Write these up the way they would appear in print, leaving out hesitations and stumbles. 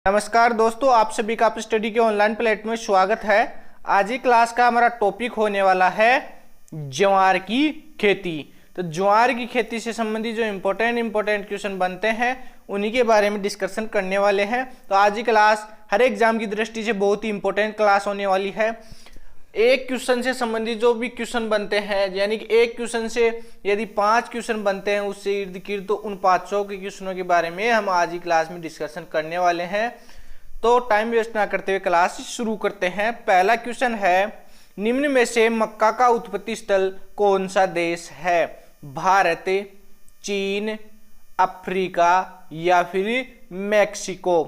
नमस्कार दोस्तों, आप सभी का आप स्टडी के ऑनलाइन प्लेटफॉर्म में स्वागत है। आज की क्लास का हमारा टॉपिक होने वाला है ज्वार की खेती। तो ज्वार की खेती से संबंधित जो इम्पोर्टेंट क्वेश्चन बनते हैं उन्हीं के बारे में डिस्कशन करने वाले हैं। तो आज की क्लास हर एग्जाम की दृष्टि से बहुत ही इंपॉर्टेंट क्लास होने वाली है। एक क्वेश्चन से संबंधित जो भी क्वेश्चन बनते हैं, यानी कि एक क्वेश्चन से यदि 5 क्वेश्चन बनते हैं उससे इर्द गिर्द, तो उन 500 के क्वेश्चनों के बारे में हम आज की क्लास में डिस्कशन करने वाले हैं। तो टाइम वेस्ट ना करते हुए क्लास शुरू करते हैं। पहला क्वेश्चन है, निम्न में से मक्का का उत्पत्ति स्थल कौन सा देश है? भारत, चीन, अफ्रीका या फिर मैक्सिको?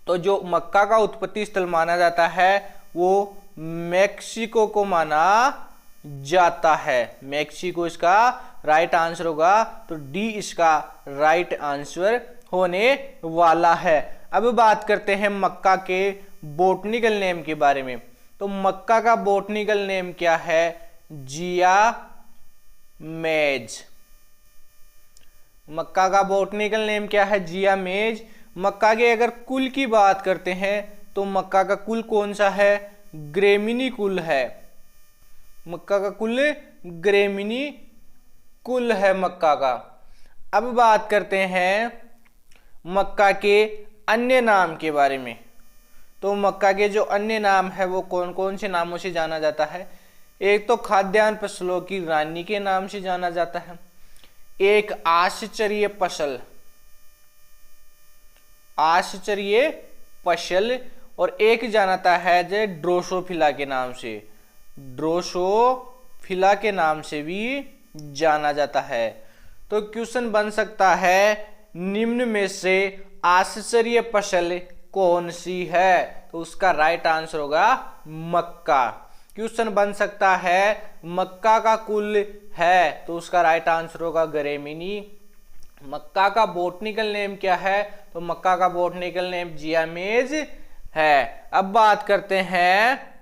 तो जो मक्का का उत्पत्ति स्थल माना जाता है वो मैक्सिको को माना जाता है। मैक्सिको इसका राइट आंसर होगा, तो डी इसका राइट आंसर होने वाला है। अब बात करते हैं मक्का के बोटनिकल नेम के बारे में। तो मक्का का बोटनिकल नेम क्या है? जिया मेज। मक्का का बोटनिकल नेम क्या है? जिया मेज। मक्का के अगर कुल की बात करते हैं तो मक्का का कुल कौन सा है? ग्रेमिनी कुल है। मक्का का कुल ग्रेमिनी कुल है मक्का का। अब बात करते हैं मक्का के अन्य नाम के बारे में। तो मक्का के जो अन्य नाम है वो कौन कौन से नामों से जाना जाता है? एक तो खाद्यान्न फसलों की रानी के नाम से जाना जाता है, एक आश्चर्य फसल, और एक जानता है जो ड्रोसोफिला के नाम से, ड्रोसोफिला के नाम से भी जाना जाता है। तो क्वेश्चन बन सकता है, निम्न में से आश्चर्य फसल कौन सी है? तो उसका राइट आंसर होगा मक्का। क्वेश्चन बन सकता है, मक्का का कुल है, तो उसका राइट आंसर होगा ग्रेमिनी। मक्का का बोटनिकल नेम क्या है? तो मक्का का बोटनिकल नेम जिया मेज है। अब बात करते हैं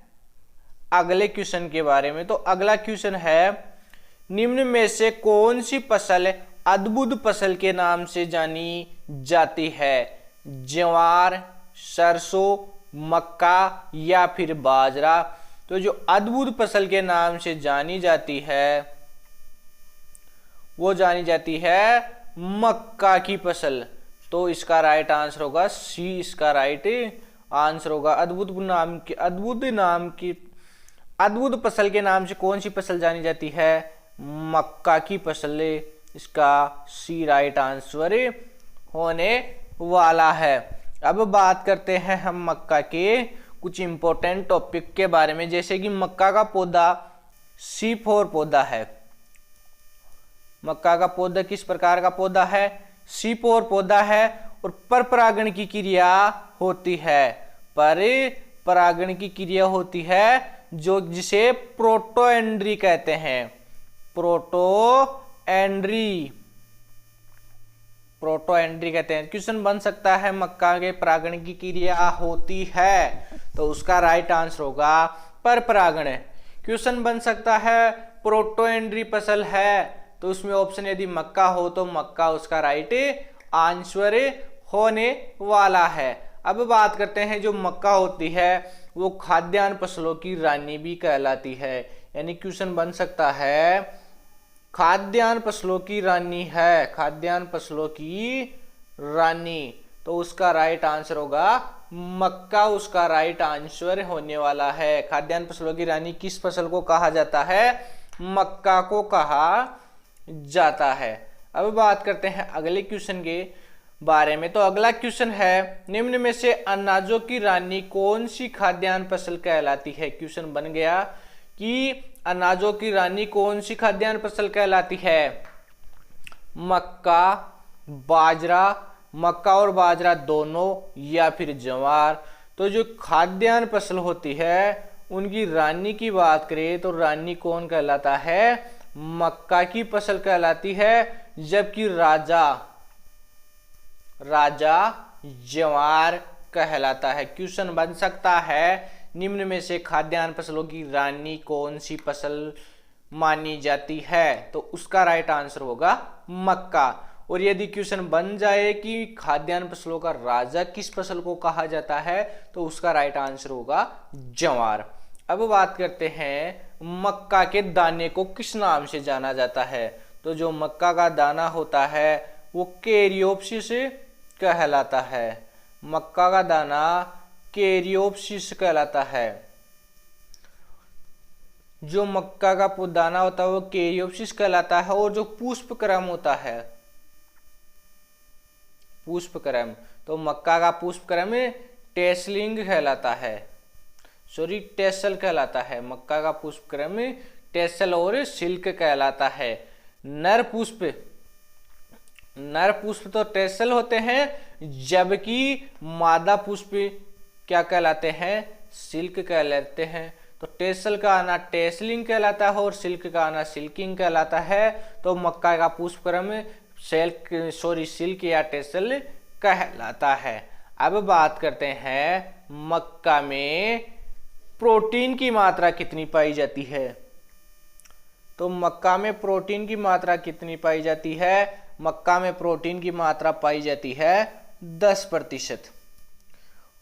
अगले क्वेश्चन के बारे में। तो अगला क्वेश्चन है, निम्न में से कौन सी फसल अद्भुत फसल के नाम से जानी जाती है? ज्वार, सरसों, मक्का या फिर बाजरा? तो जो अद्भुत फसल के नाम से जानी जाती है वो जानी जाती है मक्का की फसल। तो इसका राइट आंसर होगा सी, इसका राइट आंसर होगा। अद्भुत फसल के नाम से कौन सी फसल जानी जाती है? मक्का की फसल। इसका सी राइट आंसर होने वाला है। अब बात करते हैं हम मक्का के कुछ इंपॉर्टेंट टॉपिक के बारे में, जैसे कि मक्का का पौधा C4 पौधा है। मक्का का पौधा किस प्रकार का पौधा है? C4 पौधा है। और पर परागण की क्रिया होती है, पर परागण की क्रिया होती है जो जिसे प्रोटोएंड्री कहते हैं। प्रोटोएंड्री कहते हैं। क्वेश्चन बन सकता है, मक्का के परागण की क्रिया होती है, तो उसका राइट आंसर होगा पर परागण। क्वेश्चन बन सकता है, प्रोटोएंड्री फसल है, तो उसमें ऑप्शन यदि मक्का हो तो मक्का उसका राइट आंसर होने वाला है। अब बात करते हैं, जो मक्का होती है वो खाद्यान्न फसलों की रानी भी कहलाती है। यानी क्वेश्चन बन सकता है, खाद्यान्न फसलों की रानी है, खाद्यान्न फसलों की रानी, तो उसका राइट आंसर होगा मक्का, उसका राइट आंसर होने वाला है। खाद्यान्न फसलों की रानी किस फसल को कहा जाता है? मक्का को कहा जाता है। अब बात करते हैं अगले क्वेश्चन के बारे में। तो अगला क्वेश्चन है, निम्न में से अनाजों की रानी कौन सी खाद्यान्न फसल कहलाती है? क्वेश्चन बन गया कि अनाजों की रानी कौन सी खाद्यान्न फसल कहलाती है? मक्का, बाजरा, मक्का और बाजरा दोनों, या फिर ज्वार? तो जो खाद्यान्न फसल होती है उनकी रानी की बात करें तो रानी कौन कहलाता है? मक्का की फसल कहलाती है, जबकि राजा ज्वार कहलाता है। क्वेश्चन बन सकता है, निम्न में से खाद्यान्न फसलों की रानी कौन सी फसल मानी जाती है? तो उसका राइट आंसर होगा मक्का। और यदि क्वेश्चन बन जाए कि खाद्यान्न फसलों का राजा किस फसल को कहा जाता है, तो उसका राइट आंसर होगा ज्वार। अब बात करते हैं मक्का के दाने को किस नाम से जाना जाता है। तो जो मक्का का दाना होता है वो कैरियोप्सिस कहलाता है। मक्का का दाना कैरियोप्सिस कहलाता है। जो मक्का का दाना होता है वो कैरियोप्सिस कहलाता है। और जो पुष्पक्रम होता है, पुष्पक्रम, तो मक्का का पुष्पक्रम टेसलिंग कहलाता है, सॉरी टेसल कहलाता है। मक्का का पुष्पक्रम टेसल और सिल्क कहलाता है। नर पुष्प तो टेसल होते हैं, जबकि मादा पुष्प क्या कहलाते हैं, सिल्क कहलाते हैं। तो टेसल का आना टेसलिंग कहलाता है और सिल्क का आना सिल्किंग कहलाता है। तो मक्का का पुष्पक्रम सिल्क या टेसल कहलाता है। अब बात करते हैं मक्का में प्रोटीन की मात्रा कितनी पाई जाती है। तो मक्का में प्रोटीन की मात्रा कितनी पाई जाती है। मक्का में प्रोटीन की मात्रा पाई जाती है 10%।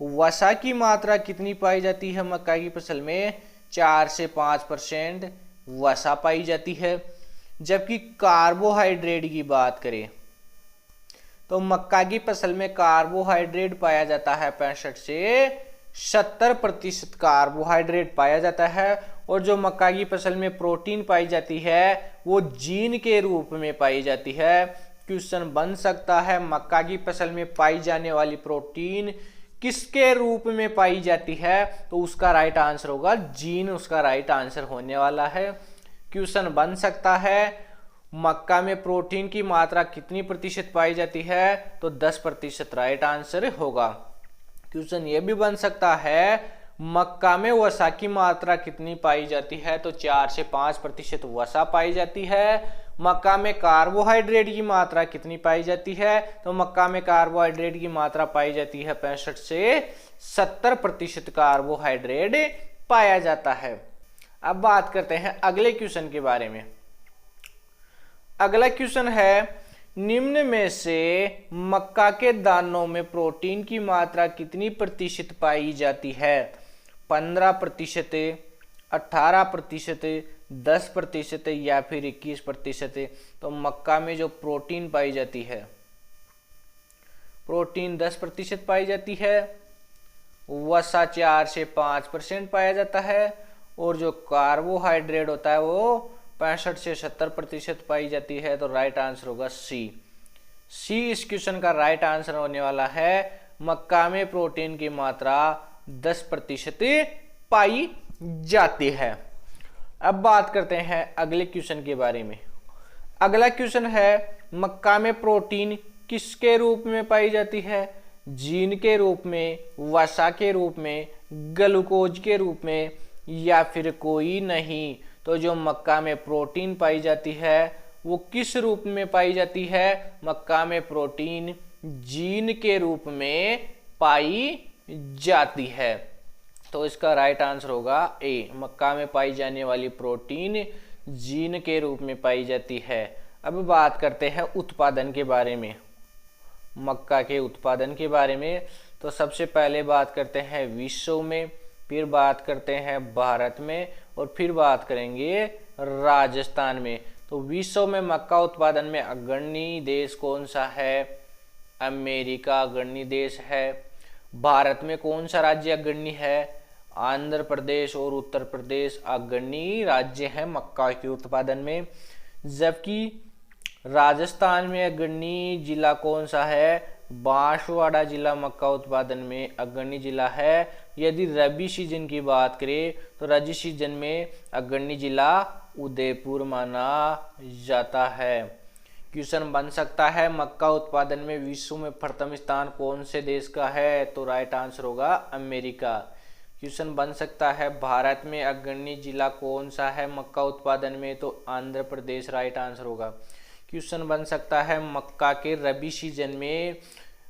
वसा की मात्रा कितनी पाई जाती है मक्का की फसल में, 4 से 5% वसा पाई जाती है। जबकि कार्बोहाइड्रेट की बात करें तो मक्का की फसल में कार्बोहाइड्रेट पाया जाता है 65 से 70% कार्बोहाइड्रेट पाया जाता है। और जो मक्का की फसल में प्रोटीन पाई जाती है वो जीन के रूप में पाई जाती है। क्वेश्चन बन सकता है मक्का की फसल में पाई जाने वाली प्रोटीन किसके रूप में पाई जाती है, तो उसका राइट आंसर होगा जीन, उसका राइट आंसर होने वाला है। क्वेश्चन बन सकता है मक्का में प्रोटीन की मात्रा कितनी प्रतिशत पाई जाती है, तो 10% राइट आंसर होगा। क्वेश्चन ये भी बन सकता है मक्का में वसा की मात्रा कितनी पाई जाती है, तो 4 से 5% वसा पाई जाती है। मक्का में कार्बोहाइड्रेट की मात्रा कितनी पाई जाती है, तो मक्का में कार्बोहाइड्रेट की मात्रा पाई जाती है 65 से 70% कार्बोहाइड्रेट पाया जाता है। अब बात करते हैं अगले क्वेश्चन के बारे में। अगला क्वेश्चन है निम्न में से मक्का के दानों में प्रोटीन की मात्रा कितनी प्रतिशत पाई जाती है, 15%, 18%, 10% या फिर 21%। तो मक्का में जो प्रोटीन पाई जाती है, प्रोटीन 10% पाई जाती है, वसा 4 से 5% पाया जाता है और जो कार्बोहाइड्रेट होता है वो 65 से 70% पाई जाती है। तो राइट आंसर होगा सी इस क्वेश्चन का राइट आंसर होने वाला है। मक्का में प्रोटीन की मात्रा 10% पाई जाती है। अब बात करते हैं अगले क्वेश्चन के बारे में। अगला क्वेश्चन है मक्का में प्रोटीन किसके रूप में पाई जाती है, जीन के रूप में, वसा के रूप में, ग्लूकोज के रूप में या फिर कोई नहीं। तो जो मक्का में प्रोटीन पाई जाती है वो किस रूप में पाई जाती है, मक्का में प्रोटीन जीन के रूप में पाई जाती है। तो इसका राइट आंसर होगा ए, मक्का में पाई जाने वाली प्रोटीन जीन के रूप में पाई जाती है। अब बात करते हैं उत्पादन के बारे में, मक्का के उत्पादन के बारे में। तो सबसे पहले बात करते हैं विश्व में, फिर बात करते हैं भारत में और फिर बात करेंगे राजस्थान में। तो विश्व में मक्का उत्पादन में अग्रणी देश कौन सा है, अमेरिका अग्रणी देश है। भारत में कौन सा राज्य अग्रणी है, आंध्र प्रदेश और उत्तर प्रदेश अग्रणी राज्य हैं मक्का के उत्पादन में। जबकि राजस्थान में अग्रणी जिला कौन सा है, बांसवाड़ा जिला मक्का उत्पादन में अग्रणी जिला है। यदि रबी सीजन की बात करें तो रबी सीजन में अग्रणी जिला उदयपुर माना जाता है। क्वेश्चन बन सकता है मक्का उत्पादन में विश्व में प्रथम स्थान कौन से देश का है, तो राइट आंसर होगा अमेरिका। क्वेश्चन बन सकता है भारत में अग्रणी जिला कौन सा है मक्का उत्पादन में, तो आंध्र प्रदेश राइट आंसर होगा। क्वेश्चन बन सकता है मक्का के रबी सीजन में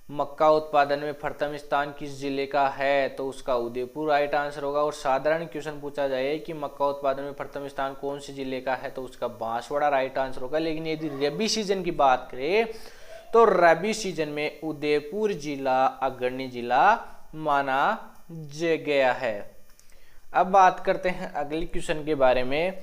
मक्का उत्पादन में प्रथम स्थान किस जिले का है, तो उसका उदयपुर राइट आंसर होगा। और साधारण क्वेश्चन पूछा जाए कि मक्का उत्पादन में प्रथम स्थान कौन से जिले का है, तो उसका बांसवाड़ा राइट आंसर होगा। लेकिन यदि रबी सीजन की बात करें तो रबी सीजन में उदयपुर जिला अग्रणी जिला माना गया है। अब बात करते हैं अगले क्वेश्चन के बारे में।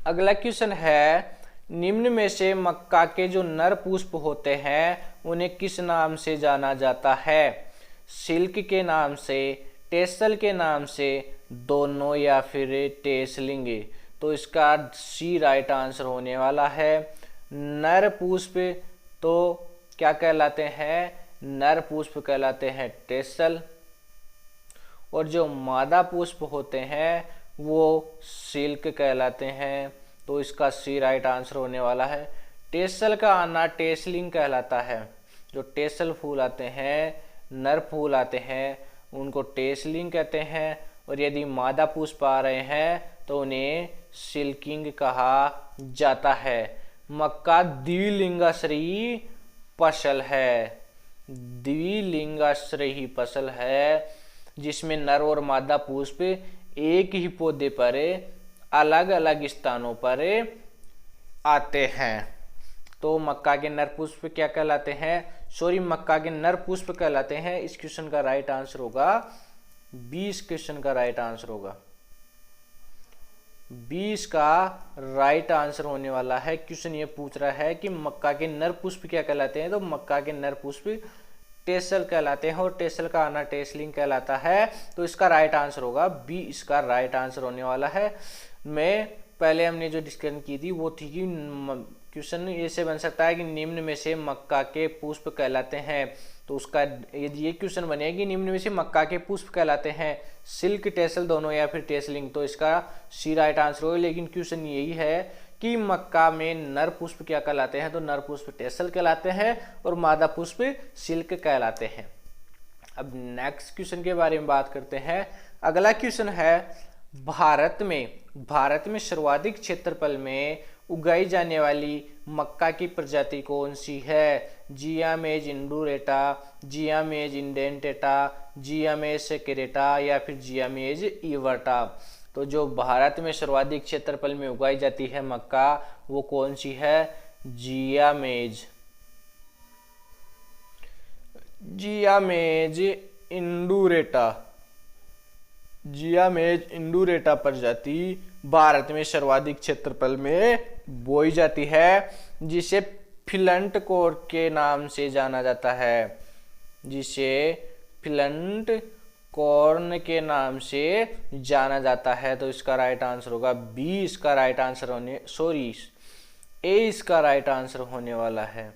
अगला क्वेश्चन है, निम्न में से मक्का के जो नर पुष्प होते हैं उन्हें किस नाम से जाना जाता है? सिल्क के नाम से, टेसल के नाम से, दोनों, या फिर टेसलिंग? तो इसका सी राइट आंसर होने वाला है। नर पुष्प तो क्या कहलाते हैं? नर पुष्प कहलाते हैं टेसल, और जो मादा पुष्प होते हैं वो सिल्क कहलाते हैं। तो इसका सी राइट आंसर होने वाला है। टेसल का आना टेसलिंग कहलाता है। जो टेसल फूल आते हैं, नर फूल आते हैं, उनको टेसलिंग कहते हैं, और यदि मादा पुष्प आ रहे हैं तो उन्हें सिल्किंग कहा जाता है। मक्का द्विलिंगाश्रयी फसल है। द्विलिंगाश्रयी फसल है जिसमें नर और मादा पुष्प एक ही पौधे पर अलग अलग स्थानों पर आते हैं। तो मक्का के नर पुष्प क्या कहलाते हैं? सॉरी, मक्का के नर पुष्प कहलाते हैं। इस क्वेश्चन का राइट आंसर होगा 20। क्वेश्चन का राइट आंसर होगा 20 का राइट आंसर होने वाला है। क्वेश्चन ये पूछ रहा है कि मक्का के नर पुष्प क्या कहलाते हैं, तो मक्का के नर पुष्प टेसल कहलाते हैं, और टेसल का आना टेसलिंग कहलाता है। तो इसका राइट आंसर होगा बी। इसका राइट आंसर होने वाला है। मैं पहले हमने जो डिस्कशन की थी वो थी कि क्वेश्चन ऐसे बन सकता है कि निम्न में से मक्का के पुष्प कहलाते हैं। तो उसका यदि ये क्वेश्चन बने कि निम्न में से मक्का के पुष्प कहलाते हैं सिल्क, टेसल, दोनों, या फिर टेसलिंग, तो इसका सी राइट आंसर होगा। लेकिन क्वेश्चन यही है कि मक्का में नर पुष्प क्या कहलाते हैं, तो नर पुष्प टेसल कहलाते हैं और मादा पुष्प सिल्क कहलाते हैं। अब नेक्स्ट क्वेश्चन के बारे में बात करते हैं। अगला क्वेश्चन है, भारत में सर्वाधिक क्षेत्रफल में उगाई जाने वाली मक्का की प्रजाति कौन सी है? जिया मेज इंडूरेटा, जिया मेज इंडेंटेटा, जिया मेज सेकेरेटा, या फिर जिया मेज इवर्टा? तो जो भारत में सर्वाधिक क्षेत्रफल में उगाई जाती है मक्का वो कौन सी है? जिया मेज, जिया मेज इंडूरेटा। जिया मेज इंडूरेटा प्रजाति भारत में सर्वाधिक क्षेत्रफल में बोई जाती है, जिसे फिलंट कोर के नाम से जाना जाता है, जिसे फिलंट कॉर्न के नाम से जाना जाता है। तो इसका राइट आंसर होगा बी। इसका राइट आंसर होने ए इसका राइट आंसर होने वाला है।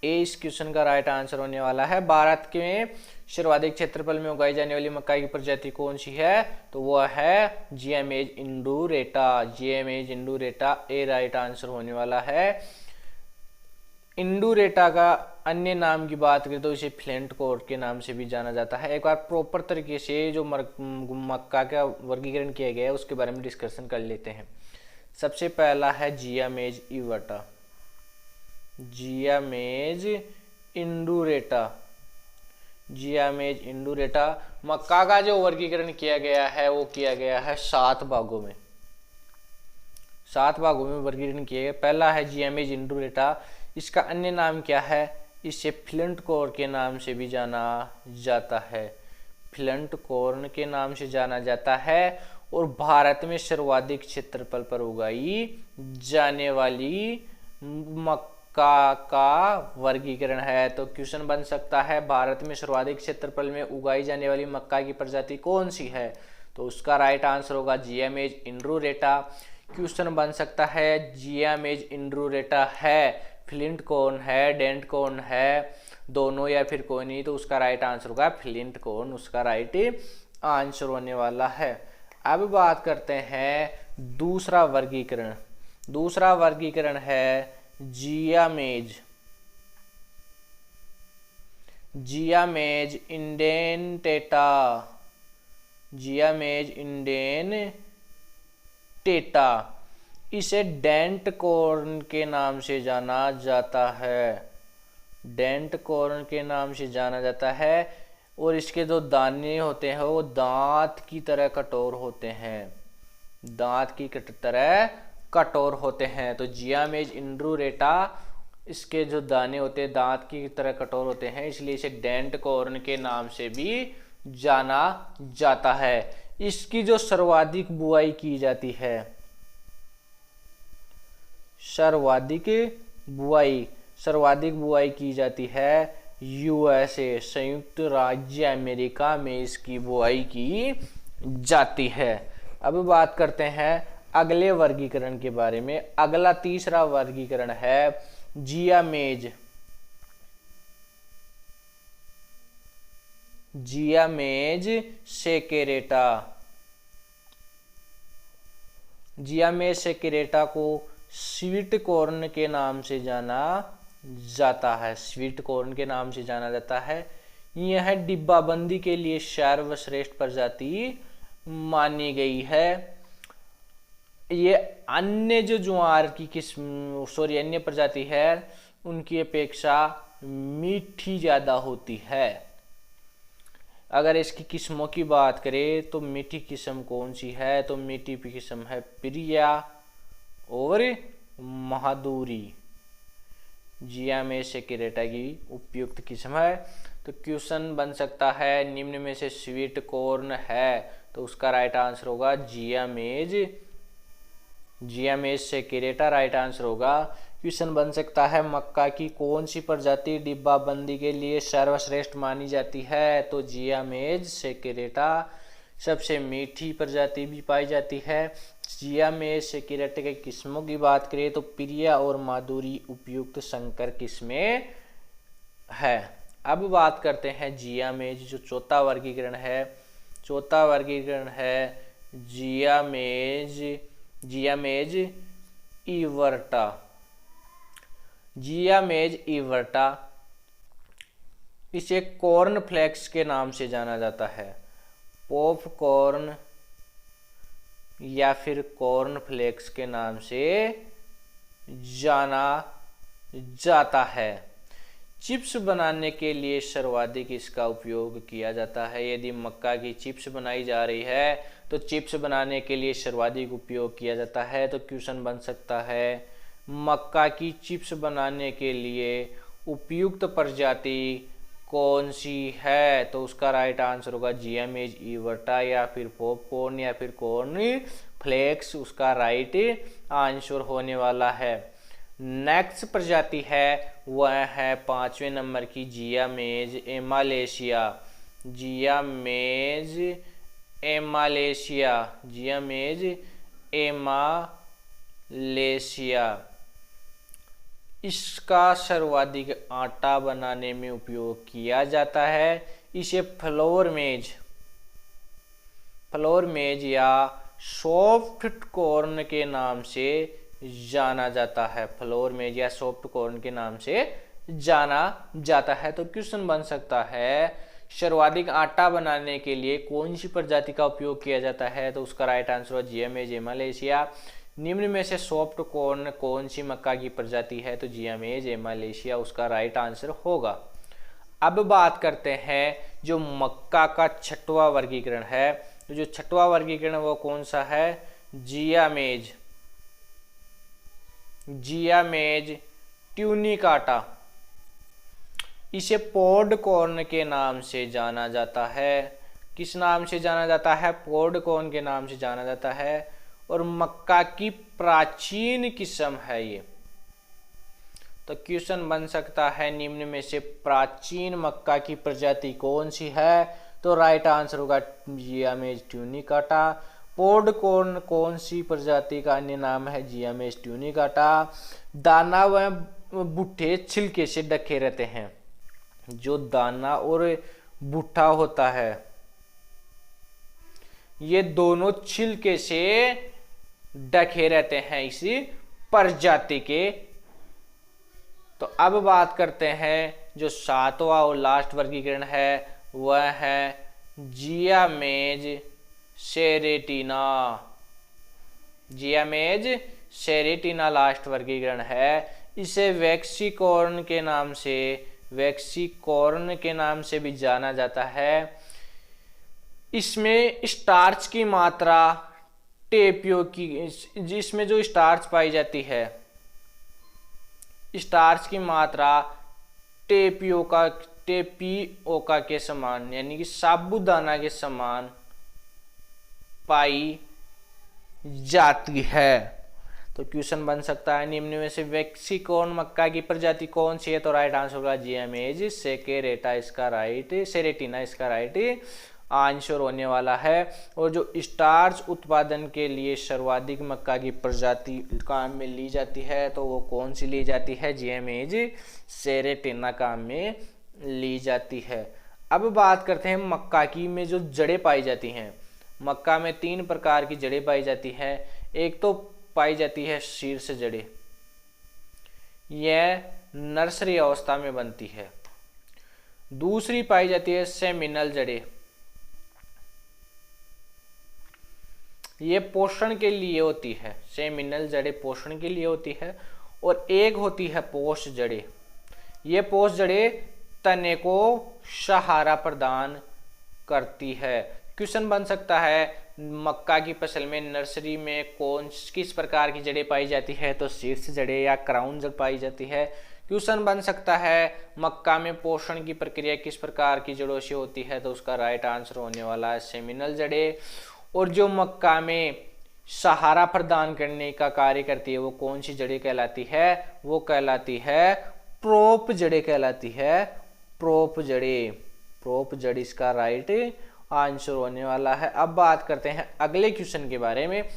ए इस क्वेश्चन का राइट आंसर होने वाला है। भारत के सर्वाधिक क्षेत्रफल में उगाई जाने वाली मक्का की प्रजाति कौन सी है? तो वो है जिया मेज इंडूरेटा। जिया मेज इंडूरेटा ए राइट आंसर होने वाला है। इंडूरेटा का अन्य नाम की बात करें तो इसे फ्लेंट कोर के नाम से भी जाना जाता है। एक बार प्रॉपर तरीके से जो मक्का का वर्गीकरण किया गया है उसके बारे में डिस्कशन कर लेते हैं। सबसे पहला है जिया मेज इवर्टा, जिया मेज इंडूरेटा। जिया मेज इंडूरेटा मक्का का जो वर्गीकरण किया गया है वो किया गया है 7 भागों में। 7 भागों में वर्गीकरण किया गया। पहला है जिया मेज इंडूरेटा। इसका अन्य नाम क्या है? इसे फ्लिंट कॉर्न के नाम से भी जाना जाता है। फ्लिंट कॉर्न के नाम से जाना जाता है और भारत में सर्वाधिक क्षेत्रफल पर उगाई जाने वाली मक्का का वर्गीकरण है। तो क्वेश्चन बन सकता है भारत में सर्वाधिक क्षेत्रफल में उगाई जाने वाली मक्का की प्रजाति कौन सी है? तो उसका राइट आंसर होगा जिया मेज इंडूरेटा। क्वेश्चन बन सकता है जिया मेज इंडूरेटा है, फ्लिंट कॉर्न है, डेंट कॉर्न है, दोनों या फिर कोई नहीं, तो उसका राइट आंसर होगा फ्लिंट कॉर्न। उसका राइट आंसर होने वाला है। अब बात करते हैं दूसरा वर्गीकरण। दूसरा वर्गीकरण है जिया मेज, जिया मेज इंडेंटेटा, जिया मेज इंडेंटेटा। इसे डेंट कॉर्न के नाम से जाना जाता है, डेंट कॉर्न के नाम से जाना जाता है। और इसके जो दाने होते हैं वो दांत की तरह कठोर होते हैं, दांत की तरह कठोर होते हैं। तो जिया मेज इंडूरेटा इसके जो दाने होते हैं दांत की तरह कठोर होते हैं, इसलिए इसे डेंट कॉर्न के नाम से भी जाना जाता है। इसकी जो सर्वाधिक बुआई की जाती है, सर्वाधिक बुआई की जाती है यूएसए, संयुक्त राज्य अमेरिका में इसकी बुआई की जाती है। अब बात करते हैं अगले वर्गीकरण के बारे में। अगला तीसरा वर्गीकरण है जियामेज। जियामेज सेकेरेटा। जियामेज सेकेरेटा को स्वीट कॉर्न के नाम से जाना जाता है, स्वीट कॉर्न के नाम से जाना जाता है। यह डिब्बाबंदी के लिए सर्वश्रेष्ठ प्रजाति मानी गई है। ये अन्य जो ज्वार की किस्म अन्य प्रजाति है उनकी अपेक्षा मीठी ज्यादा होती है। अगर इसकी किस्मों की बात करें तो मीठी किस्म कौन सी है, तो मीठी किस्म है प्रिया और महादूरी। जियामेज सेकेरेटा की उपयुक्त किस्म है। तो क्वेश्चन बन सकता है निम्न में से स्वीट कॉर्न है, तो उसका राइट आंसर होगा जियामेज सेकेरेटा राइट आंसर होगा। क्वेश्चन बन सकता है मक्का की कौन सी प्रजाति डिब्बाबंदी के लिए सर्वश्रेष्ठ मानी जाती है, तो जियामेज सेकेरेटा। सबसे मीठी प्रजाति भी पाई जाती है। जियामेज सेकेरेटा के किस्मों की बात करें तो प्रिया और माधुरी उपयुक्त संकर किस्में है। अब बात करते हैं जियामेज जो चौथा वर्गीकरण है। चौथा वर्गीकरण है जियामेज इवर्टा। जियामेज इवर्टा इसे कॉर्न फ्लेक्स के नाम से जाना जाता है। पॉपकॉर्न या फिर कॉर्न फ्लेक्स के नाम से जाना जाता है। चिप्स बनाने के लिए सर्वाधिक इसका उपयोग किया जाता है। यदि मक्का की चिप्स बनाई जा रही है तो चिप्स बनाने के लिए सर्वाधिक उपयोग किया जाता है। तो क्वेश्चन बन सकता है मक्का की चिप्स बनाने के लिए उपयुक्त प्रजाति कौन सी है, तो उसका राइट आंसर होगा जियामेज इवर्टा या फिर पॉपकॉर्न या फिर कॉर्न फ्लेक्स उसका राइट आंसर होने वाला है। नेक्स्ट प्रजाति है वह है 5वें नंबर की जियामेज एमालेशिया। जियामेज एमालेशिया इसका सर्वाधिक आटा बनाने में उपयोग किया जाता है। इसे फ्लोर मेज या सॉफ्ट कॉर्न के नाम से जाना जाता है। फ्लोर मेज या सॉफ्ट कॉर्न के नाम से जाना जाता है। तो क्वेश्चन बन सकता है सर्वाधिक आटा बनाने के लिए कौन सी प्रजाति का उपयोग किया जाता है, तो उसका राइट आंसर है जियामेज एमालेशिया। निम्न में से सॉफ्ट कॉर्न कौन सी मक्का की प्रजाति है, तो जियामेज एमालेशिया उसका राइट आंसर होगा। अब बात करते हैं जो मक्का का छठवां वर्गीकरण है। तो जो छठवां वर्गीकरण वो कौन सा है, जियामेज ट्यूनिकाटा। इसे पॉड कॉर्न के नाम से जाना जाता है। किस नाम से जाना जाता है, पॉड कॉर्न के नाम से जाना जाता है। और मक्का की प्राचीन किस्म है ये। तो क्वेश्चन बन सकता है निम्न में से प्राचीन मक्का की प्रजाति कौन सी है, तो राइट आंसर होगा जियामेज ट्यूनिकाटा। पॉड कॉर्न कौन सी प्रजाति का अन्य नाम है, जियामेज ट्यूनिकाटा। दाना व भुट्टे छिलके से ढके रहते हैं। जो दाना और भुट्टा होता है ये दोनों छिलके से ढके रहते हैं इसी प्रजाति के। तो अब बात करते हैं जो सातवां और लास्ट वर्गीकरण है वह है जियामेज सेरेटिना लास्ट वर्गीकरण है। इसे वैक्सीकॉर्न के नाम से भी जाना जाता है। इसमें स्टार्च की मात्रा टेपियो की, जिसमें जो स्टार्च पाई जाती है स्टार्च की मात्रा टेपियोका के समान यानी कि साबूदाना के समान पाई जाती है। तो क्वेश्चन बन सकता है निम्न में से वेक्सिकॉर्न मक्का की प्रजाति कौन सी है? तो राइट आंसर होगा जीएमएज सेकेरेटा, इसका राइट सेरेटिना इसका राइट आंसर होने वाला है। और जो स्टार्च उत्पादन के लिए सर्वाधिक मक्का की प्रजाति काम में ली जाती है तो वो कौन सी ली जाती है? जीएमएज सेरेटिना काम में ली जाती है। अब बात करते हैं मक्का की में जो जड़ें पाई जाती हैं। मक्का में 3 प्रकार की जड़ें पाई जाती है। एक तो पाई जाती है शीर्ष जड़ें, यह नर्सरी अवस्था में बनती है। दूसरी पाई जाती है सेमिनल जड़ें, ये पोषण के लिए होती है, सेमिनल जड़ें पोषण के लिए होती है। और एक होती है पोष जड़ें, ये पोष जड़ें तने को सहारा प्रदान करती है। क्वेश्चन बन सकता है मक्का की फसल में नर्सरी में किस प्रकार की जड़ें पाई जाती है? तो शीर्ष जड़ें या क्राउन जड़ पाई जाती है। क्वेश्चन बन सकता है मक्का में पोषण की प्रक्रिया किस प्रकार की जड़ों से होती है? तो उसका राइट आंसर होने वाला है सेमिनल जड़ें। और जो मक्का में सहारा प्रदान करने का कार्य करती है वो कौन सी जड़ें कहलाती है? वो कहलाती है प्रोप जड़ें कहलाती है, प्रोप जड़ें। प्रोप जड़ इसका राइट आंसर होने वाला है। अब बात करते हैं अगले क्वेश्चन के बारे में।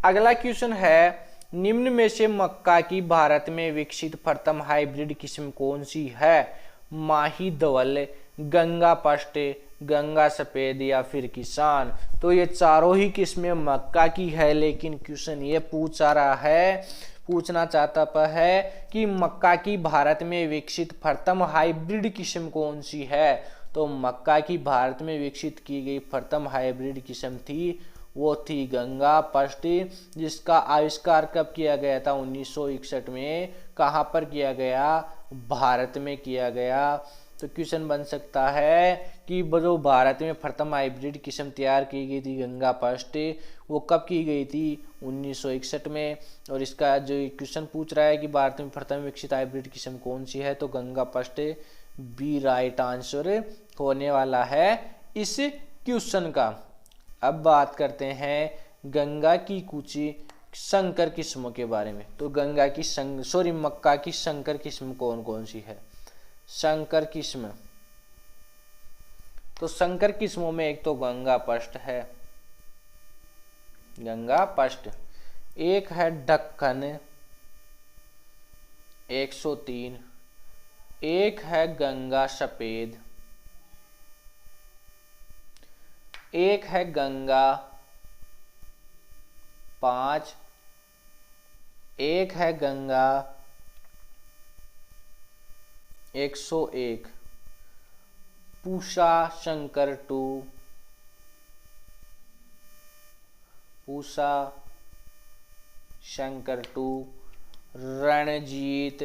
अगला क्वेश्चन है निम्न में से मक्का की भारत में विकसित प्रथम हाइब्रिड किस्म कौन सी है? माही धवल, गंगा पष्ट, गंगा सफेद या फिर किसान। तो ये चारों ही किस्में मक्का की है, लेकिन क्वेश्चन ये पूछना चाहता है कि मक्का की भारत में विकसित प्रथम हाइब्रिड किस्म कौन सी है? तो मक्का की भारत में विकसित की गई प्रथम हाइब्रिड किस्म थी वो थी गंगा पष्ट, जिसका आविष्कार कब किया गया था? 1961 में। कहाँ पर किया गया? भारत में किया गया। तो क्वेश्चन बन सकता है कि जो भारत में प्रथम हाइब्रिड किस्म तैयार की गई थी गंगा पष्ट, वो कब की गई थी? 1961 में। और इसका जो क्वेश्चन पूछ रहा है कि भारत में प्रथम विकसित हाइब्रिड किस्म कौन सी है, तो गंगा पष्ट बी राइट आंसर होने वाला है इस क्वेश्चन का। अब बात करते हैं गंगा की कुछ संकर किस्मों के बारे में। तो मक्का की संकर किस्म कौन कौन सी है? संकर किस्म, तो संकर किस्मों में एक तो गंगा पष्ट है, गंगा पष्ट। एक है दक्कन 103, एक है गंगा सफेद, एक है गंगा 5, एक है गंगा 101, पूषा शंकर 2, पूषा शंकर 2, रणजीत,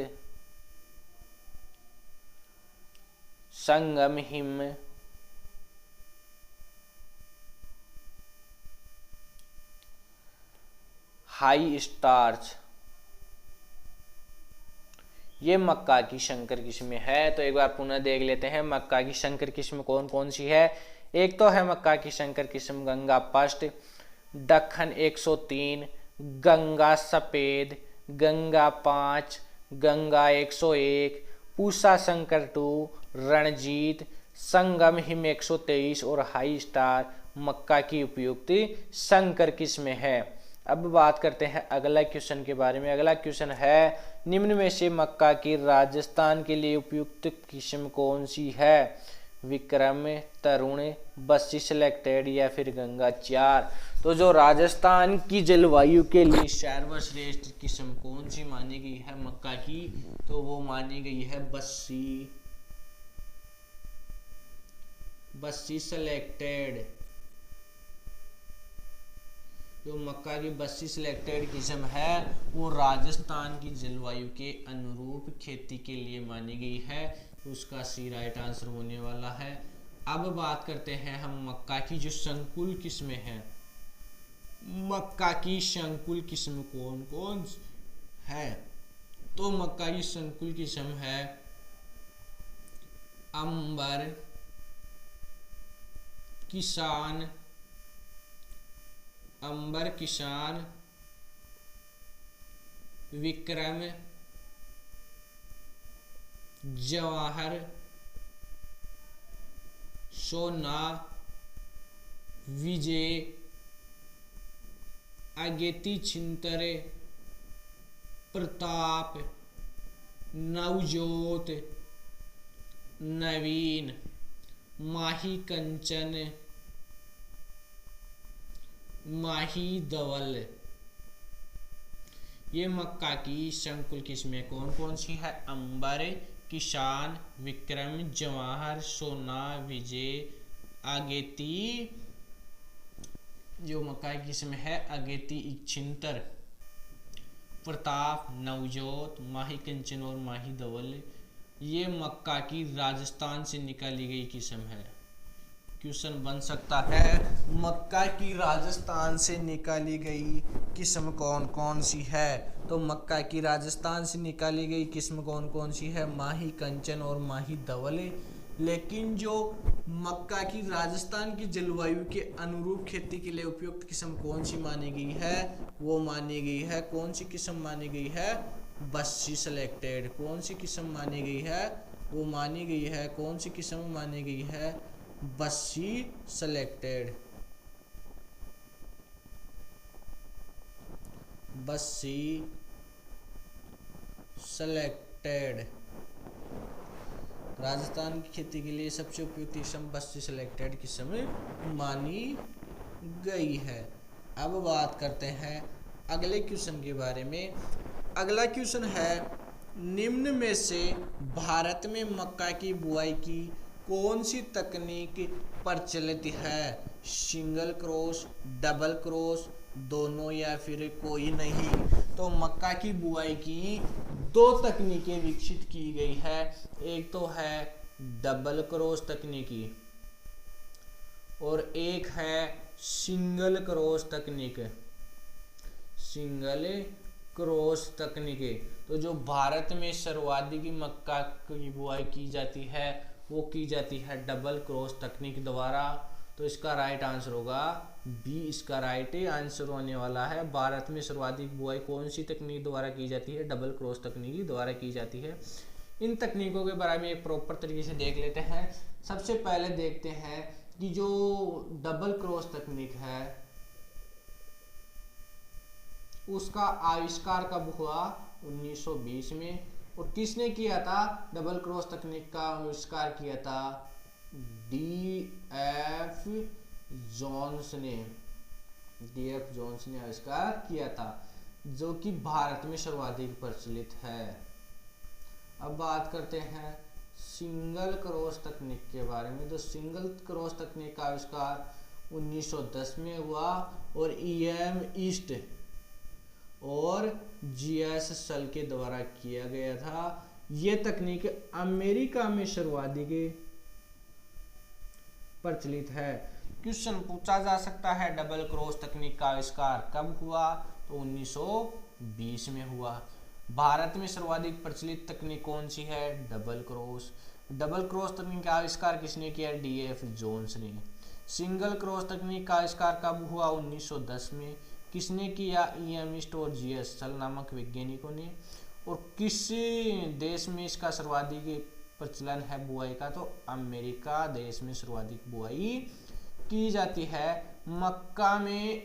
संगम हिम, हाई स्टार्च, ये मक्का की संकर किस्म है। तो एक बार पुनः देख लेते हैं मक्का की संकर किस्म कौन कौन सी है। एक तो है मक्का की संकर किस्म गंगा पष्ट, दक्कन 103, गंगा सफेद, गंगा 5, गंगा 101, पूषा शंकर 2, रणजीत, संगम हिम 123 और हाई स्टार मक्का की उपयुक्त संकर किस्म है। अब बात करते हैं अगला क्वेश्चन के बारे में। अगला क्वेश्चन है निम्न में से मक्का की राजस्थान के लिए उपयुक्त किस्म कौन सी है? विक्रम, तरुण, बस्सी सिलेक्टेड या फिर गंगा 4। तो जो राजस्थान की जलवायु के लिए सर्वश्रेष्ठ किस्म कौन सी मानी गई है मक्का की? तो वो मानी गई है बस्सी सिलेक्टेड। जो मक्का की बस्सी सिलेक्टेड किस्म है वो राजस्थान की जलवायु के अनुरूप खेती के लिए मानी गई है। उसका सी राइट आंसर होने वाला है। अब बात करते हैं हम मक्का की जो संकुल किस्में हैं। मक्का की संकुल किस्म कौन कौन है? तो मक्का की संकुल किस्म है अंबर किसान, अंबर किसान, विक्रम, जवाहर, सोना, विजय, अगेती छिंतरे, प्रताप, नवजोत, नवीन, माही कंचन, माही धवल। ये मक्का की संकुल किस्में कौन कौन सी है? अंबर, किसान, विक्रम, जवाहर, सोना, विजय, अगेती। जो मक्का की किस्म है अगेती इच्छिंतर, प्रताप, नवजोत, माही कंचन और माही धवल। ये मक्का की राजस्थान से निकाली गई किस्म है। क्वेश्चन बन सकता है मक्का की राजस्थान से निकाली गई किस्म कौन कौन सी है? तो मक्का की राजस्थान से निकाली गई किस्म कौन कौन सी है? माही कंचन और माही धवल। लेकिन जो मक्का की राजस्थान की जलवायु के अनुरूप खेती के लिए उपयुक्त किस्म कौन सी मानी गई है? वो मानी गई है, कौन सी किस्म मानी गई है? बस्सी सेलेक्टेड। कौन सी किस्म मानी गई है? वो मानी गई है, कौन सी किस्म मानी गई है? बस्सी सेलेक्टेड। बस्सी सेलेक्टेड राजस्थान की खेती के लिए सबसे उपयुक्त किस्म बस्सी सेलेक्टेड किस्म मानी गई है। अब बात करते हैं अगले क्वेश्चन के बारे में। अगला क्वेश्चन है निम्न में से भारत में मक्का की बुआई की कौन सी तकनीक प्रचलित है? सिंगल क्रॉस, डबल क्रॉस, दोनों या फिर कोई नहीं? तो मक्का की बुआई की दो तकनीकें विकसित की गई है। एक तो है डबल क्रॉस तकनीकी और एक है सिंगल क्रॉस तकनीक। सिंगल क्रॉस तकनीकी। तो जो भारत में सर्वाधिक मक्का की बुआई की जाती है वो की जाती है डबल क्रॉस तकनीक द्वारा। तो इसका राइट आंसर होगा बी। इसका राइट आंसर होने वाला है भारत में सर्वाधिक बुआई कौन सी तकनीक द्वारा की जाती है? डबल क्रॉस तकनीक द्वारा की जाती है। इन तकनीकों के बारे में एक प्रॉपर तरीके से देख लेते हैं। सबसे पहले देखते हैं कि जो डबल क्रॉस तकनीक है उसका आविष्कार कब हुआ? 1920 में। और किसने किया था? डबल क्रॉस तकनीक का आविष्कार किया था D.F. जोन्स ने। D.F. जोन्स ने आविष्कार किया था, जो कि भारत में सर्वाधिक प्रचलित है। अब बात करते हैं सिंगल क्रॉस तकनीक के बारे में। तो सिंगल क्रॉस तकनीक का आविष्कार 1910 में हुआ और E.M. ईस्ट और G.S. सल के द्वारा किया गया था। यह तकनीक अमेरिका में सर्वाधिक प्रचलित है। क्वेश्चन पूछा जा सकता है डबल क्रॉस तकनीक का आविष्कार कब हुआ? तो 1920 में हुआ। भारत में सर्वाधिक प्रचलित तकनीक कौन सी है? Double cross. डबल क्रॉस तकनीक का आविष्कार किसने किया? D.F. जोन्स ने। सिंगल क्रॉस तकनीक का आविष्कार कब हुआ? 1910 में। किसने किया? E.M. ईस्ट और G.S. सल नामक वैज्ञानिकों ने। और किस देश में इसका सर्वाधिक प्रचलन है बुआई का? तो अमेरिका देश में सर्वाधिक बुआई की जाती है। मक्का में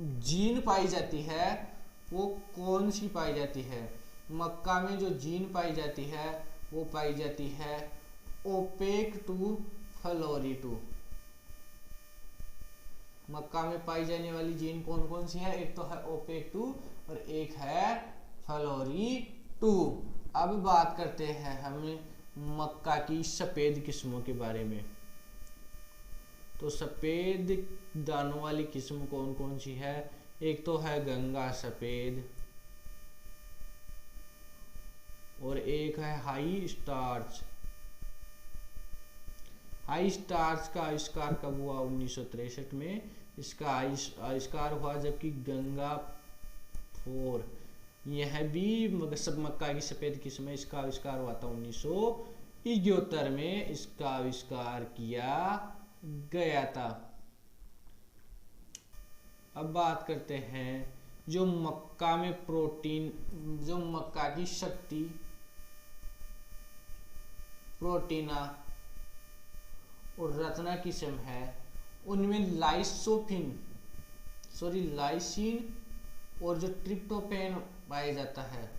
जीन पाई जाती है वो कौन सी पाई जाती है? मक्का में जो जीन पाई जाती है वो पाई जाती है ओपेक टू फ्लोरी टू। मक्का में पाई जाने वाली जीन कौन कौन सी है? एक तो है ओपेक टू और एक है फ्लोरी टू। अब बात करते हैं हम मक्का की सफेद किस्मों के बारे में। तो सफेद दानों वाली किस्म कौन कौन सी है? एक तो है गंगा सफेद और एक है हाई स्टार्च। हाई स्टार्च का आविष्कार कब हुआ? 1963 में इसका आविष्कार हुआ, जबकि गंगा 4 यह भी सब मक्का की सफेद किस्म है। इसका आविष्कार हुआ था 1971 में, इसका आविष्कार किया गया था। अब बात करते हैं जो मक्का में प्रोटीन, जो मक्का की शक्ति, प्रोटीना और रत्ना किस्म है, उनमें लाइसिन और जो ट्रिप्टोफैन पाया जाता है।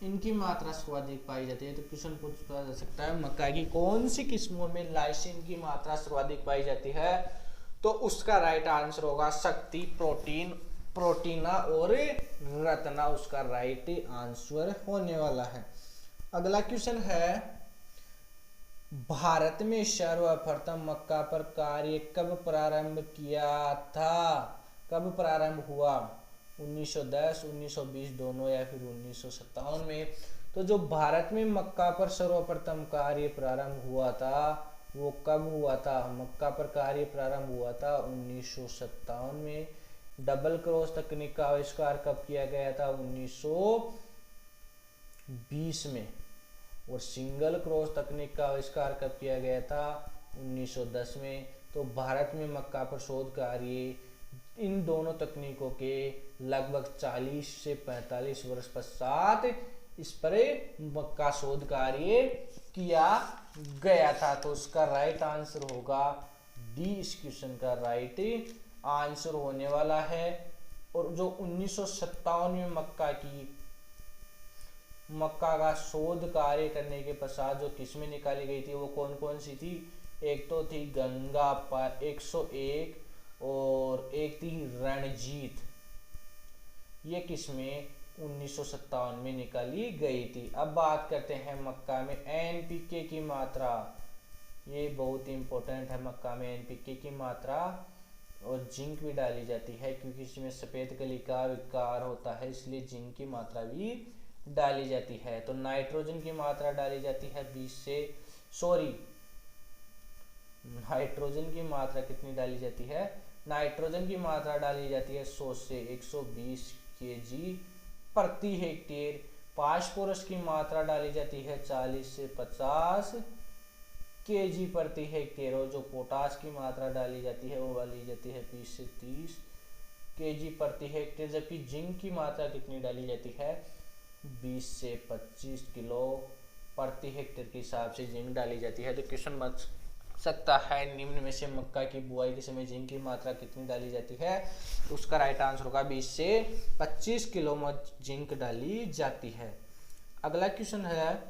इनकी मात्रा सर्वाधिक पाई जाती है। तो क्वेश्चन पूछा जा सकता है मक्का की कौन सी किस्मों में लाइसिन की मात्रा सर्वाधिक पाई जाती है? तो उसका राइट आंसर होगा शक्ति, प्रोटीन, प्रोटीना और रत्ना, उसका राइट आंसर होने वाला है। अगला क्वेश्चन है भारत में सर्वप्रथम मक्का पर कार्य कब प्रारंभ किया था? कब प्रारंभ हुआ? 1910, 1920 दोनों, या फिर 1957 में? तो जो भारत में मक्का पर सर्वप्रथम कार्य प्रारंभ हुआ था वो कब हुआ था? मक्का पर कार्य प्रारंभ हुआ था 1957 में। डबल क्रॉस तकनीक का आविष्कार कब किया गया था? 1920 में। और सिंगल क्रॉस तकनीक का आविष्कार कब किया गया था? 1910 में। तो भारत में मक्का पर शोध कार्य इन दोनों तकनीकों के लगभग 40 से 45 वर्ष पश्चात इस पर मक्का शोध कार्य किया गया था। तो उसका राइट आंसर होगा डी, इस क्वेश्चन का राइट आंसर होने वाला है। और जो 1957 में मक्का का शोध कार्य करने के पश्चात जो किस्में निकाली गई थी वो कौन कौन सी थी? एक तो थी गंगा 101 और एक थी रणजीत। ये किस्में 1957 में निकाली गई थी। अब बात करते हैं मक्का में एनपीके की मात्रा। ये बहुत ही इंपॉर्टेंट है। मक्का में एनपीके की मात्रा और जिंक भी डाली जाती है क्योंकि इसमें सफेद कली का विकार होता है, इसलिए जिंक की मात्रा भी डाली जाती है। तो नाइट्रोजन की मात्रा डाली जाती है नाइट्रोजन की मात्रा कितनी डाली जाती है? नाइट्रोजन की मात्रा डाली जाती है 100 से 120 केजी प्रति हेक्टेयर। फास्फोरस की मात्रा डाली जाती है 40 से 50 केजी प्रति हेक्टेयर। और जो पोटास की मात्रा डाली जाती है वो डाली जाती है 20 से 30 केजी प्रति हेक्टेयर। जबकि जिंक की मात्रा कितनी डाली जाती है? 20 से 25 किलो प्रति हेक्टेयर के हिसाब से जिंक डाली जाती है। तो क्वेश्चन बन सकता है निम्न में से मक्का की बुआई के समय जिंक की मात्रा कितनी डाली जाती है? तो उसका राइट आंसर होगा 20 से 25 किलो जिंक डाली जाती है। अगला क्वेश्चन है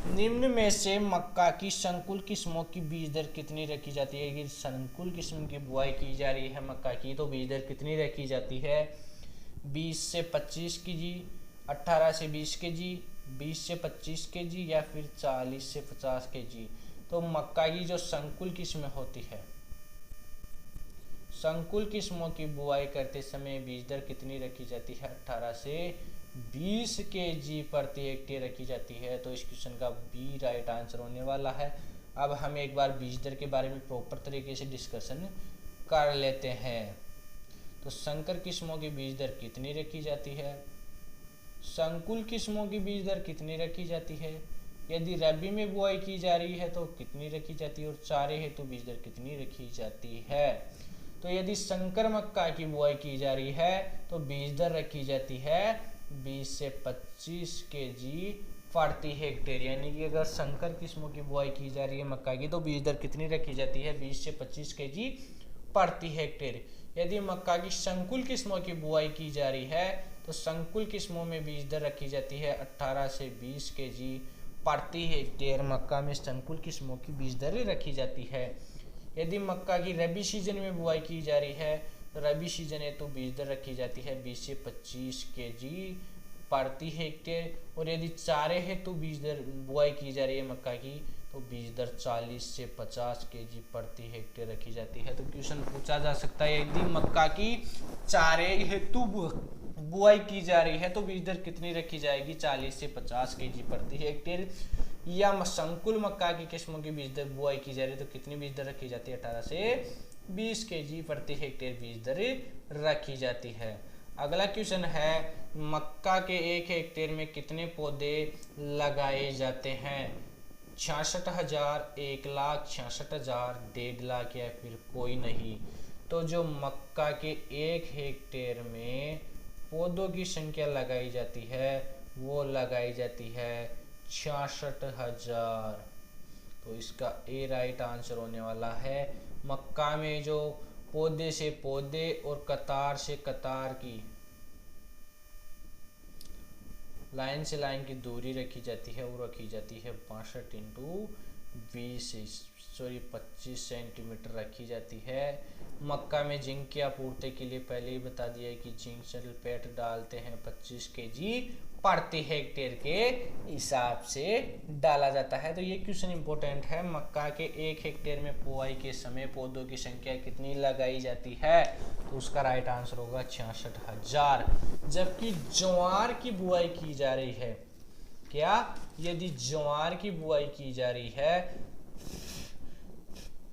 निम्न में से मक्का की संकुल किस्मों की बीज दर कितनी रखी जाती है? यदि संकुल किस्म की बुआई की जा रही है मक्का की तो बीज दर कितनी रखी जाती है? 20 से 25 केजी, 18 से 20 केजी, 20 से 25 केजी, या फिर 40 से 50 केजी? तो मक्का की जो संकुल किस्में होती है, संकुल किस्मों की बुआई करते समय बीज दर कितनी रखी जाती है? 18 से 20 केजी प्रति हेक्टेयर रखी जाती है। तो इस क्वेश्चन का बी राइट आंसर होने वाला है। अब हम एक बार बीज दर के बारे में प्रॉपर तरीके से डिस्कशन कर लेते हैं। तो संकर किस्मों की बीज दर कितनी रखी जाती है? संकुल किस्मों की बीज दर कितनी रखी जाती है? यदि रबी में बुआई की जा रही है तो कितनी रखी जाती है? और चारे हेतु बीज दर कितनी रखी जाती है? तो यदि संकर मक्का की बुआई की जा रही है तो बीज दर रखी जाती है 20 से 25 केजी प्रति हेक्टेयर। यानी कि अगर संकर किस्मों की बुआई की जा रही है मक्का की तो बीज दर कितनी रखी जाती है? 20 से 25 केजी प्रति हेक्टेयर। यदि मक्का की संकुल किस्मों की बुआई की जा रही है तो संकुल किस्मों में बीज दर रखी जाती है 18 से 20 केजी प्रति हेक्टेयर। मक्का में संकुल किस्मों की बीज दर रखी जाती है। यदि मक्का की रबी सीजन में बुआई की जा रही है तो रबी सीजन है तो बीज दर रखी जाती है 20 से 25 केजी प्रति हेक्टेयर। और यदि चारे हेतु बीज दर बुआई की जा रही है मक्का की तो बीज दर 40 से 50 केजी प्रति हेक्टेयर रखी जाती है। तो क्वेश्चन पूछा जा सकता है यदि मक्का की चारे हेतु बुआई की जा रही है तो बीज दर कितनी रखी जाएगी? 40 से 50 केजी प्रति हेक्टेयर। या संकुल मक्का की किस्मों की बीज दर बुआई की जा रही है तो कितनी बीज दर रखी जाती है? 18 से 20 केजी प्रति हेक्टेयर बीज दर रखी जाती है। अगला क्वेश्चन है मक्का के 1 हेक्टेयर में कितने पौधे लगाए जाते हैं? 66,000, 1,00,000, 66,000, 1.5 लाख या फिर कोई नहीं। तो जो मक्का के 1 हेक्टेयर में पौधों की संख्या लगाई जाती है वो लगाई जाती है 66,000। तो इसका ए राइट आंसर होने वाला है। मक्का में जो पौधे से पौधे और कतार से कतार की, लाइन से लाइन की दूरी रखी जाती है वो रखी जाती है 62 इंटू 25 सेंटीमीटर रखी जाती है। मक्का में जिंक की आपूर्ति के लिए पहले ही बता दिया है कि जिंक सल्फेट डालते हैं 25 केजी प्रति हेक्टेयर के हिसाब से डाला जाता है। तो ये क्वेश्चन इंपॉर्टेंट है। मक्का के 1 हेक्टेयर में बुआई के समय पौधों की संख्या कितनी लगाई जाती है? तो उसका राइट आंसर होगा 66,000। जबकि ज्वार की बुआई की जा रही है, क्या यदि ज्वार की बुआई की जा रही है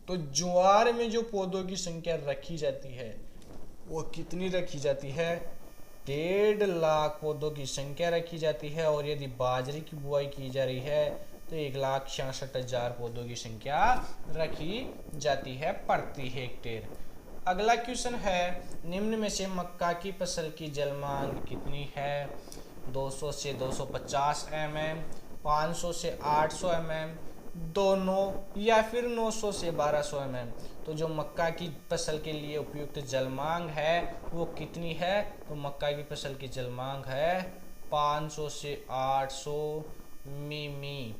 तो ज्वार में जो पौधों की संख्या रखी जाती है वो कितनी रखी जाती है? 1.5 लाख पौधों की संख्या रखी जाती है। और यदि बाजरे की बुआई की जा रही है तो 1,66,000 पौधों की संख्या रखी जाती है प्रति हेक्टेयर। अगला क्वेश्चन है निम्न में से मक्का की फसल की जल मांग कितनी है? 200 से 250 mm, 500 से 800 mm, दोनों या फिर 900 से 1200 mm। तो जो मक्का की फसल के लिए उपयुक्त जल मांग है वो कितनी है? तो मक्का की फसल की जल मांग है 500 से 800 मिमी।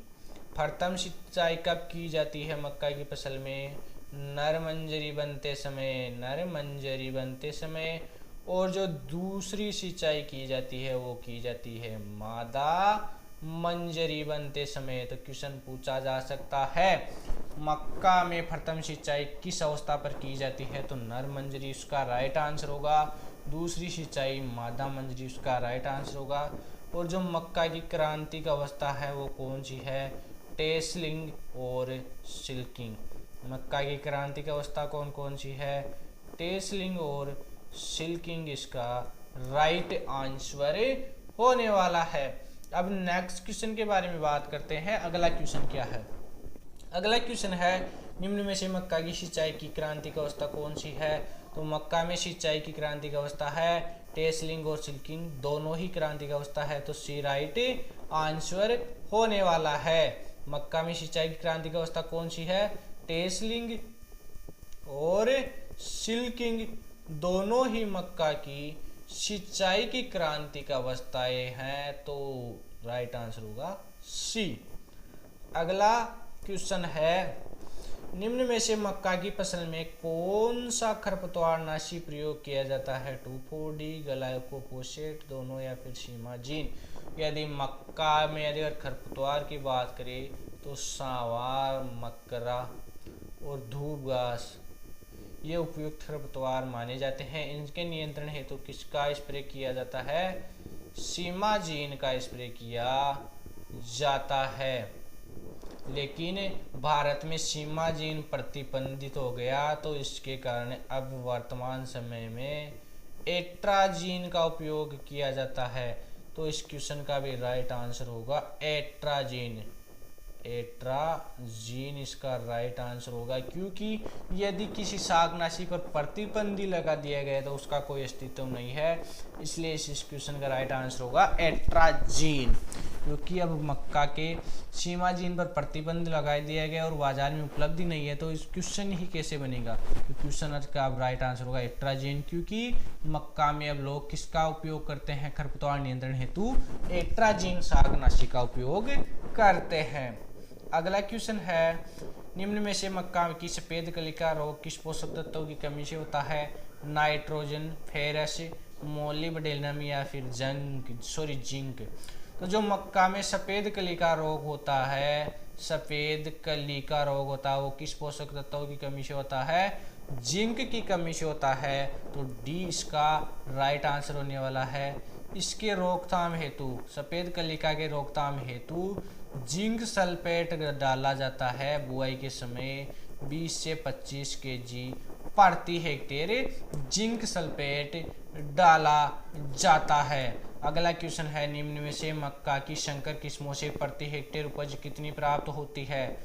प्रथम सिंचाई कब की जाती है मक्का की फसल में? नर मंजरी बनते समय, नर मंजरी बनते समय। और जो दूसरी सिंचाई की जाती है वो की जाती है मादा मंजरी बनते समय। तो क्वेश्चन पूछा जा सकता है मक्का में प्रथम सिंचाई किस अवस्था पर की जाती है? तो नर मंजरी उसका राइट आंसर होगा। दूसरी सिंचाई मादा मंजरी उसका राइट आंसर होगा। और जो मक्का की क्रांतिक अवस्था है वो कौन सी है? टेसलिंग और सिल्किंग। मक्का की क्रांतिक अवस्था कौन कौन सी है? टेसलिंग और सिल्किंग इसका राइट आंसर होने वाला है। अब नेक्स्ट क्वेश्चन के बारे में बात करते हैं। अगला क्वेश्चन क्या है? अगला क्वेश्चन है निम्न में से मक्का की सिंचाई की क्रांतिक अवस्था कौन सी है? तो मक्का में सिंचाई की क्रांतिक अवस्था है टेसलिंग और सिल्किंग, दोनों ही क्रांतिक अवस्था है। तो सी राइट आंसर होने वाला है। मक्का में सिंचाई की क्रांतिक अवस्था कौन सी है? टेसलिंग और सिल्किंग, दोनों ही मक्का की सिंचाई की क्रांतिक अवस्थाएं हैं। तो राइट आंसर होगा सी। अगला क्वेश्चन है निम्न में से मक्का की फसल में कौन सा खरपतवारनाशी प्रयोग किया जाता है? 2,4-D, ग्लाइकोफोसेट, दोनों या फिर सीमाजीन। यदि मक्का में यदि अगर खरपतवार की बात करें तो सांवार, मकरा और धूप घास ये उपयुक्त खरपतवार माने जाते हैं। इनके नियंत्रण हेतु किसका स्प्रे किया जाता है? सीमाजीन का स्प्रे किया जाता है। लेकिन भारत में सीमाजीन प्रतिबंधित हो गया तो इसके कारण अब वर्तमान समय में एट्राजीन का उपयोग किया जाता है। तो इस क्वेश्चन का भी राइट आंसर होगा एट्राजीन। एट्राजीन इसका राइट आंसर होगा, क्योंकि यदि किसी शाकनाशी पर प्रतिबंधी लगा दिया गया तो उसका कोई अस्तित्व नहीं है। इसलिए इस क्वेश्चन का राइट आंसर होगा एट्राजीन। क्योंकि अब मक्का के सीमाजीन पर प्रतिबंध लगा दिया गया और बाजार में उपलब्ध ही नहीं है तो इस क्वेश्चन ही कैसे बनेगा? तो क्वेश्चन का राइट आंसर होगा एट्राजीन, क्योंकि मक्का में अब लोग किसका उपयोग करते हैं खरपतवार नियंत्रण हेतु? एट्राजीन शाकनाशी का उपयोग करते हैं। अगला क्वेश्चन है निम्न में से मक्का की सफेद कलिका रोग किस पोषक तत्वों की कमी से होता है? नाइट्रोजन, फेरस, मोलिब्डेनम या फिर जिंक। तो जो मक्का में सफेद कलिका रोग होता है, सफेद कलिका रोग होता है वो किस पोषक तत्वों की कमी से होता है? जिंक की कमी से होता है। तो डी इसका राइट आंसर होने वाला है। इसके रोकथाम हेतु, सफेद कलिका के रोकथाम हेतु जिंक सल्फेट डाला जाता है बुआई के समय 20 से 25 केजी प्रति हेक्टेयर जिंक सल्फेट डाला जाता है। अगला क्वेश्चन है, निम्न में से मक्का की संकर किस्मों से प्रति हेक्टेयर उपज कितनी प्राप्त होती है?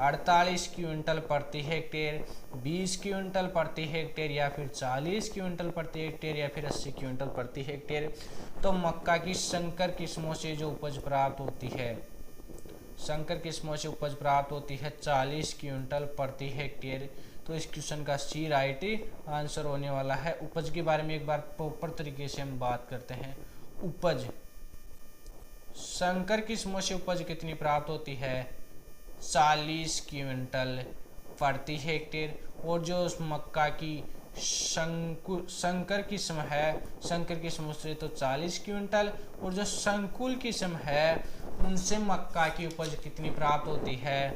48 क्विंटल प्रति हेक्टेयर, 20 क्विंटल प्रति हेक्टेयर, या फिर 40 क्विंटल प्रति हेक्टेयर, या फिर 80 क्विंटल प्रति हेक्टेयर। तो मक्का की संकर किस्मों से जो उपज प्राप्त होती है, संकर किस्मों से उपज प्राप्त होती है 40 क्विंटल प्रति हेक्टेयर। तो इस क्वेश्चन का सी राइट आंसर होने वाला है। उपज के बारे में एक बार प्रॉपर तरीके से हम बात करते हैं। उपज, संकर किस्मों से उपज कितनी प्राप्त होती है? 40 क्विंटल प्रति हेक्टेयर। और जो उस मक्का की संकर किस्म है, संकर किस्मों से तो 40 क्विंटल, और जो संकुल किस्म है उनसे मक्का की उपज कितनी प्राप्त होती है?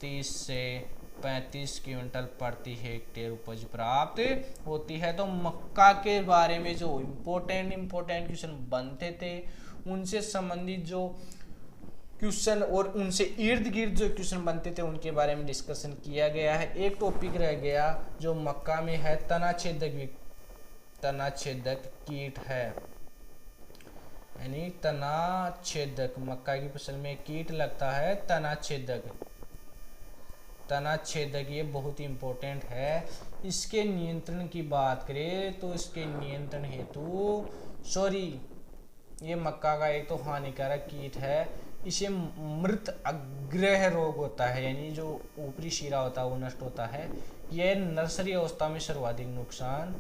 30 से 35 क्विंटल प्रति हेक्टेयर उपज प्राप्त होती है। तो मक्का के बारे में जो इम्पोर्टेंट क्वेश्चन बनते थे, उनसे संबंधित जो क्वेश्चन और उनसे इर्द गिर्द जो क्वेश्चन बनते थे उनके बारे में डिस्कशन किया गया है। एक टॉपिक रह गया जो मक्का में है, तनाछेदक कीट है, यानी तनाछेदक, मक्का की फसल में कीट लगता है तनाछेदक, ये बहुत इंपॉर्टेंट है। इसके नियंत्रण की बात करें तो इसके नियंत्रण हेतु ये मक्का का एक तो हानिकारक कीट है, इसे मृत अग्रह रोग होता है, यानी जो ऊपरी शीरा होता है वो नष्ट होता है। यह नर्सरी अवस्था में सर्वाधिक नुकसान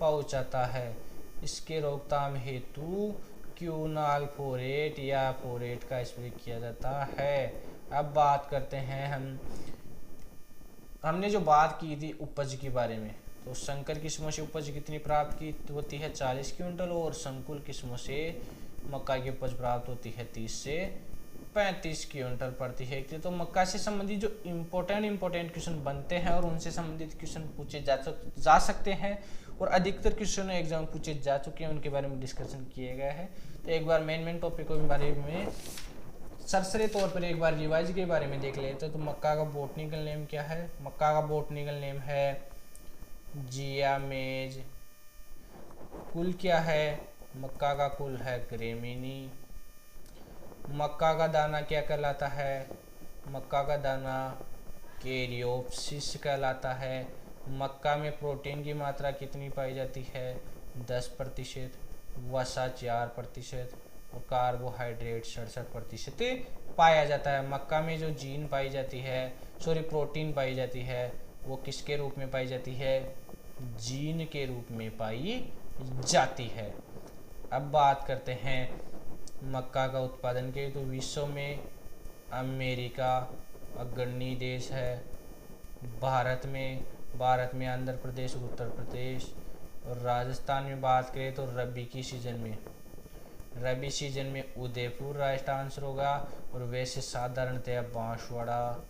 पहुंचाता है। इसके रोकथाम हेतु क्यूनाल फोरेट या फोरेट का स्प्रे किया जाता है। अब बात करते हैं हमने जो बात की थी उपज के बारे में, तो संकर किस्मों से उपज कितनी प्राप्त की होती है? 40 क्विंटल, और संकुल किस्मों से मक्का की उपज प्राप्त होती है 30 से 35 क्विंटल प्रति हेक्टेयर। तो मक्का से संबंधित जो इम्पोर्टेंट क्वेश्चन बनते हैं और उनसे संबंधित क्वेश्चन पूछे जा सकते हैं, और अधिकतर क्वेश्चन एग्जाम पूछे जा चुके हैं, उनके बारे में डिस्कशन किए गए हैं। तो एक बार मेन टॉपिकों के बारे में सरसरी तौर पर एक बार रिवाइज के बारे में देख लेते हैं। तो मक्का का बोटनिकल नेम क्या है? मक्का का बोटनिकल नेम है जिया मेज। कुल क्या है? मक्का का कुल है ग्रेमिनी। मक्का का दाना क्या कहलाता है? मक्का का दाना कैरियोप्सिस कहलाता है। मक्का में प्रोटीन की मात्रा कितनी पाई जाती है? 10%, वसा 4% और कार्बोहाइड्रेट 67% पाया जाता है। मक्का में जो प्रोटीन पाई जाती है वो किसके रूप में पाई जाती है? जीन के रूप में पाई जाती है। अब बात करते हैं मक्का का उत्पादन के, तो विश्व में अमेरिका अग्रणी देश है। भारत में आंध्र प्रदेश, उत्तर प्रदेश और राजस्थान में बात करें तो रबी सीजन में उदयपुर राजस्थान आंसर होगा, और वैसे साधारणतः बांसवाड़ा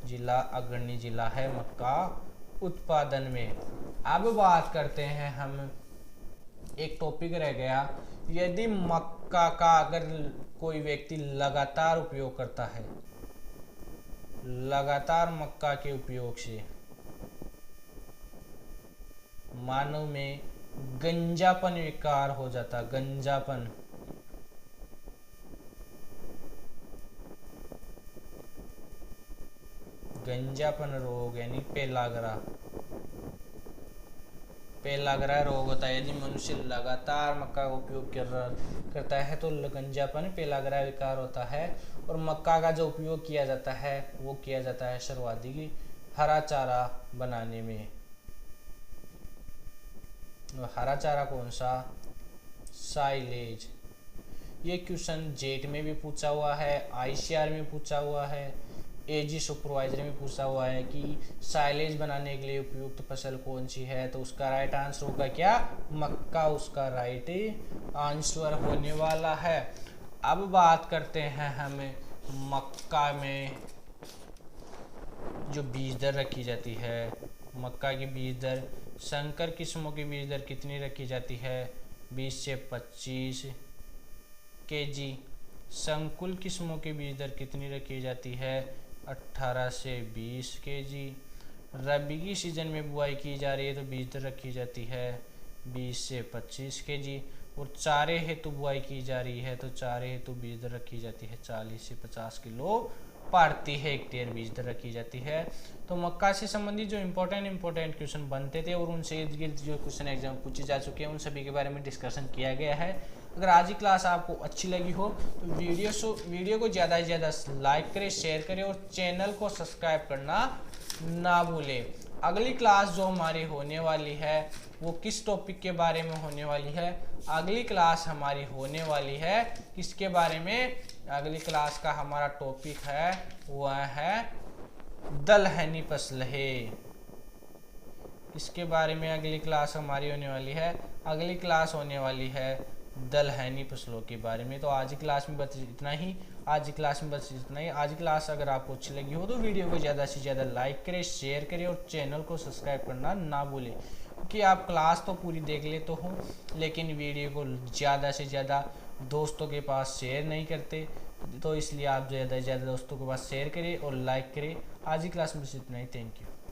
जिला अग्रणी जिला है मक्का उत्पादन में। अब बात करते हैं हम, एक टॉपिक रह गया, यदि मक्का का अगर कोई व्यक्ति लगातार उपयोग करता है, लगातार मक्का के उपयोग से मानव में गंजापन विकार हो जाता, गंजापन रोग यानी पेलाग्रा रोग होता है। यदि मनुष्य लगातार मक्का का उपयोग करता है तो गंजापन पेलाग्रा विकार होता है। और मक्का का जो उपयोग किया जाता है वो किया जाता है सर्वाधिक हरा चारा बनाने में। हरा चारा कौन सा? साइलेज। ये क्वेश्चन जेट में भी पूछा हुआ है, आईसीआर में पूछा हुआ है, एजी सुपरवाइजर में पूछा हुआ है कि साइलेज बनाने के लिए उपयुक्त फसल कौन सी है। तो उसका राइट आंसर होगा क्या? मक्का उसका राइट आंसर होने वाला है। अब बात करते हैं हमें मक्का में जो बीज दर रखी जाती है, मक्का की बीज दर, संकर किस्मों की बीज दर कितनी रखी जाती है? 20 से 25 kg। संकुल किस्मों की बीज दर कितनी रखी जाती है? 18 से 20 kg। रबी की सीजन में बुआई की जा रही है तो बीज दर रखी जाती है 20 से 25 kg। और चारे हेतु बुआई की जा रही है तो चारे हेतु बीज दर रखी जाती है 40 से 50 किलो प्रति हेक्टेयर बीज दर रखी जाती है। तो मक्का से संबंधित जो इम्पोर्टेंट क्वेश्चन बनते थे और उनसे इर्द गिर्द जो क्वेश्चन एग्जाम पूछे जा चुके हैं उन सभी के बारे में डिस्कशन किया गया है। अगर आज की क्लास आपको अच्छी लगी हो तो वीडियो को ज़्यादा से ज़्यादा लाइक करें, शेयर करें और चैनल को सब्सक्राइब करना ना भूलें। अगली क्लास जो हमारी होने वाली है वो किस टॉपिक के बारे में होने वाली है? अगली क्लास हमारी होने वाली है किसके बारे में? अगली क्लास का हमारा टॉपिक है वह है दलहनी फसलें। इसके बारे में अगली क्लास हमारी होने वाली है। अगली क्लास होने वाली है दलहनी फसलों के बारे में। तो आज की क्लास में बस इतना ही। आज की क्लास अगर आपको अच्छी लगी हो तो वीडियो को ज़्यादा से ज़्यादा लाइक करें, शेयर करें और चैनल को सब्सक्राइब करना ना भूलें। क्योंकि आप क्लास तो पूरी देख ले तो हो लेकिन वीडियो को ज़्यादा से ज़्यादा दोस्तों के पास शेयर नहीं करते, तो इसलिए आप ज़्यादा से ज़्यादा दोस्तों के पास शेयर करें और लाइक करें। आज की क्लास में बस इतना ही। Thank you.